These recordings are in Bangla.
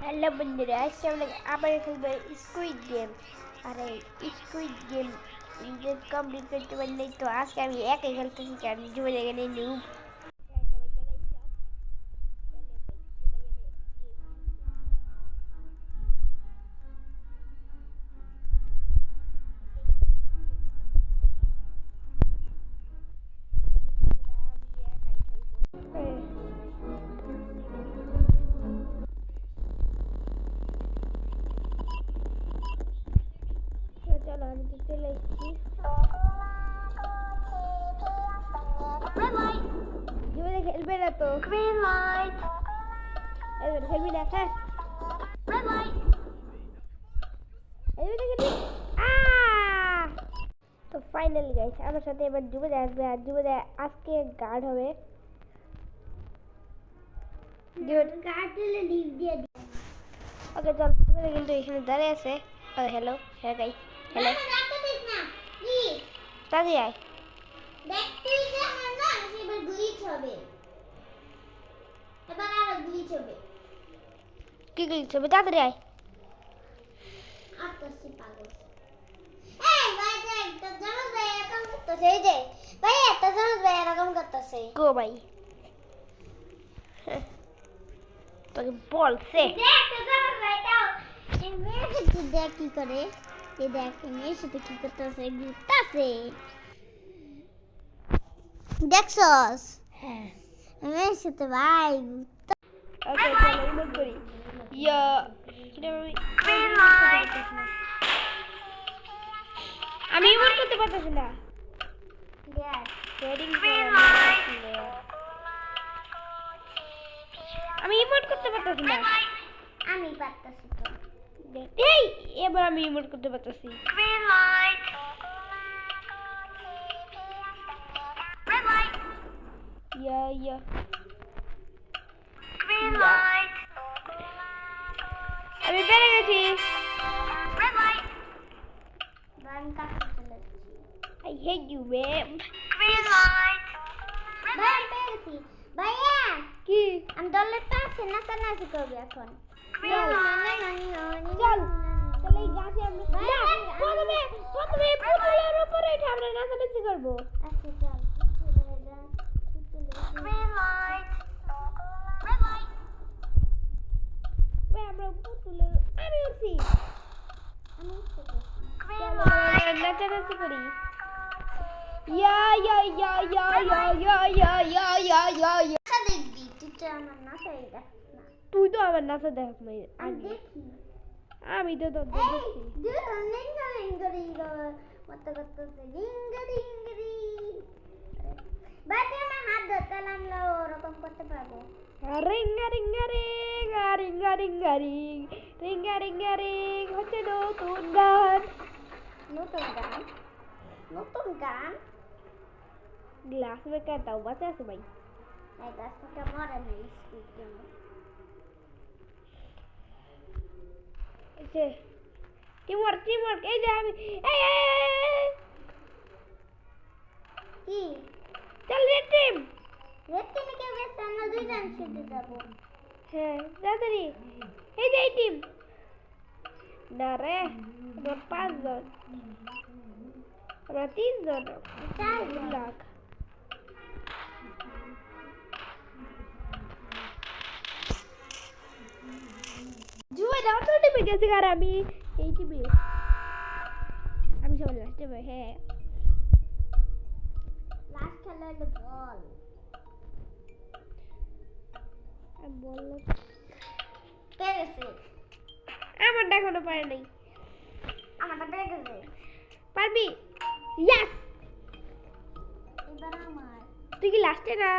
হ্যালো বন্ধুরা, আজকে আমরা আবার খেলবো স্কুইড গেম। আরে স্কুইড গেম কমপ্লিট করতে পারলে তো আজকে আমি একাই খেলতেছি, কারণ জীবনে এখানে নিউব। চলো আমি তো চলে এসেছি। জীবনে খেলবে না তো? এবার খেলবি না? হ্যাঁ, তো ফাইনালি গাইস আমার সাথে এবার যুবদা আসবে, আর যুবদা আজকে গার্ড হবে। ওকে চল, যুবদা কিন্তু এখানে দাঁড়িয়ে আছে। হ্যালো, হ্যাঁ গাই, হ্যালো, তাড়াতাড়ি আয়। কি গ্লিচ হবে? তাড়াতাড়ি আয়। গো ভাই, তোকে বলছে দেখ কি করে, দেখ মেয়ের সাথে কি করতেছে, ঘুরতেছে। দেখছস? হ্যাঁ। মেয়ের সাথে ভাই ওকে চলো ইমোট করি। ইয়া আমি ইমোট করতে পারতেছি না। আমি ইমোট করতে পারতেছি না। আমি পারতাছি তো। এই এবার আমি ইমোট করতে পারতেছি। ইয়া ইয়া আমি পেরে গেছি। আমি কাছে চলে যাচ্ছি। I hate you, man. ভাই আমি পেয়ে গেছি। ভাইয়া কি? আমি দলের পাশে নাচানাচি করবি এখন। চল চল চল, এই গাছে আমরা প্রথমে পুতুলের উপরে উঠে আমরা নাচানাচি করবো। আচ্ছা চল। ভাই আমরা পুতুলের আমি উঠছি। আমি উঠতে গেছি। চলো নাচানাচি করি। ইয়া ইয়া ইয়া ইয়া ইয়া ইয়া ইয়া ইয়া ইয়া ইয়া ইয়া। নাচা দেখবি, তুই তো আমার নাচাই দেখিস না। তুই তো আমার নাচা দেখ নাই আমি আগে। দেখি। আমি তো তোর এই দেখছি। দুটো লিঙ্গা লিঙ্গরি মতো করতেছে লিঙ্গরি লিঙ্গরি। বাকি আমার হাত ধরতে লাগলো, ওরকম করতে পারবো। Ring a ring a ring a ring a ring a ring ring a ring a ring হচ্ছে নতুন গান। নতুন গান, নতুন গান। গ্লাস में क्या ताऊ बचा है भाई? এই গাছটা মরে নেই স্কুল কেমন। ऐसे टीम वर्क এই যে আমি এই কি চল রে টিম। রেড টিমে কেউ গেছে? আমরা দুইজন শুধু যাবো। হ্যাঁ তাড়াতাড়ি এই যে এই টিম। না রে আমরা 5 জন, আমরা 3 জন, 4 জন। লাখ জুয়ে দাও তো টিমে গেছে, আর আমি এই টিমে, আমি সব লাস্টে ভাই। হ্যাঁ লাস্ট খেলা হলো বল। আমি বললাম পেয়ে গেছে। আমারটা এখনো পারে নাই। আমারটা পেয়ে গেছে। পারবি? ইয়েস। এবার আমার। তুই কি লাস্টে না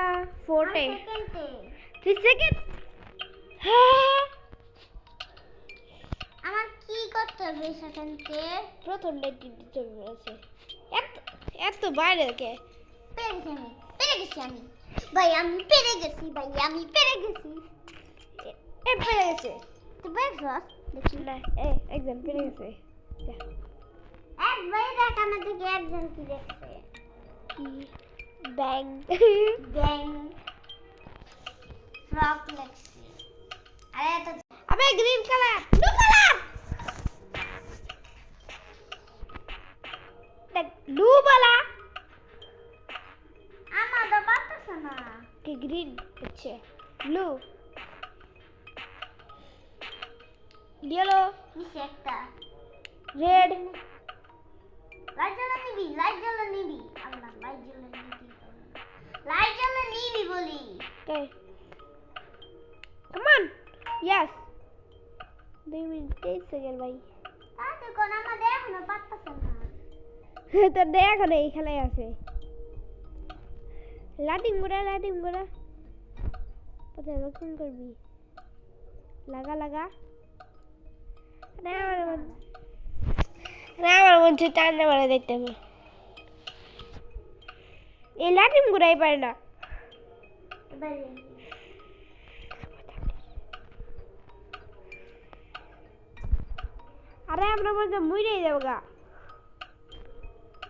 ফোর্থে? সেকেন্ডে। 3 সেকেন্ড। হ্যাঁ আমার কি করতে হবে সেকেন্ডে? প্রথম লাইট দিতে হয়েছে। এত এত বাইরে কে? পেরে গেছি আমি। ভাই আমি পেরে গেছি, ভাই আমি পেরে গেছি। এ পেরে গেছে। তুই পেরেছস? দেখি না, একজন পেরে গেছে। যা। এক ভাই দেখ আমার দিকে একজন কি দেখছে। কি ব্যাং ব্যাং ফ্রক লেখছে। আরে এত আবে এই গ্রিন কালার ব্লু কালার দেখ ব্লু বালা আমার তো পারতেছে না কি গ্রিন হচ্ছে ব্লু ইয়েলো নিচে একটা রেড লাইট জ্বালা নিবি আল্লাহ লাইট জ্বালা নিবি বলি Okay. Come on. Yes. 2 minutes 8 second ভাই তাতে কোন আমাদের এখনো পারতেছে না তো দেখ না এইখানে আছে লাটিং গোড়া কোথায় রক্ষণ করবি লাগা না আমার মধ্যে টান্না মারা দেখতে হবে এই লাটিম গোড়াই পারে না এবারে আরে আমরা মধ্যে মুইরে যাবো গা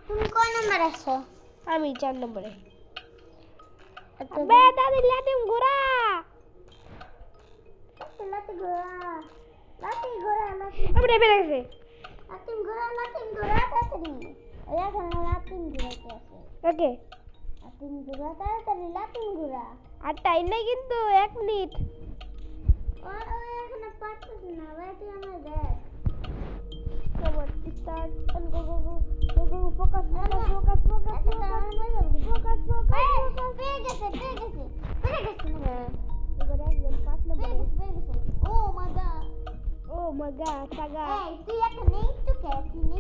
তুমি কোন নাম্বার আছো আমি 4 নম্বরে বে দাদি লাটিম গোড়া লাতি ঘোড়া আমরা বেরে গেছে লাতিম ঘোড়া তাড়াতাড়ি এখন লাতিম ঘোড়াতে আছে ওকে লাতিম ঘোড়া তাড়াতাড়ি লাতিম ঘোড়া আর টাইম নাই কিন্তু 1 মিনিট আর ওই এখন পারতেছে না ভাই তুই আমার দেখ Come on, start and go. Focus. পেয়ে গেছে এবারে একদম 5 নম্বরে ও মাই god Oh my god, saga. এই তুই একটা নেই তো কে রে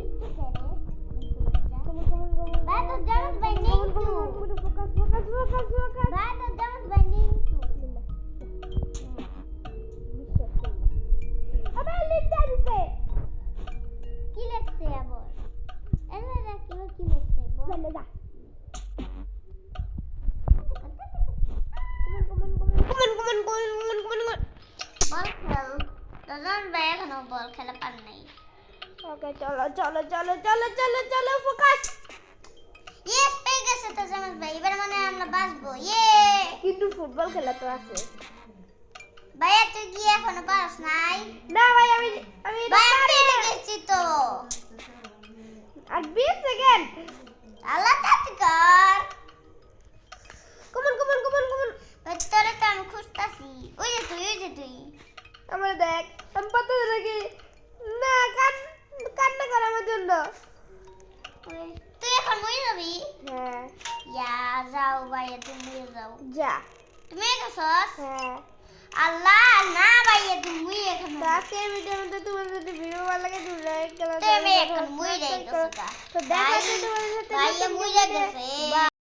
Come on. ভাই তো জামাত ভাই নেই তো Focus. ভাই তো জামাত ভাই নেই তো আবে লিখতে দিতে কি লেখছে আবার এনে দেখ কি লেখছে বল চলে যা Come on. বল খেল দুজন ভাই এখনো বল খেলা পার নাই Okay, চলো ফোকাস ইয়েস পেয়ে গেছে তো জামাত ভাই এবার মানে আমরা বাঁচবো ইয়ে কিন্তু ফুটবল খেলা তো আছে ভাইয়া তুই কি এখনো পারস নাই না ভাই আমি ভাই আমি পেয়ে গেছি তো আর 20 সেকেন্ড আল্লাহ তাতে কর Come on. ওই তোরে তো আমি খুঁজতাছি ওই যে তুই আমার দেখ আমি পাতা লাগি না কান্না কর আমার জন্য তুই এখন মরে যাবি হ্যাঁ ইয়া যাও ভাইয়া তুমি মরে যাও যা তুমি গেছস হ্যাঁ আল্লাহ না ভাইয়া তুমি এখন তো আজকের ভিডিওর মধ্যে তোমার যদি ভিডিও ভালো লাগে তুমি লাইক করো তুমি এখন মরে গেছো তো দেখা হচ্ছে তোমাদের সাথে ভাইয়া মরে গেছে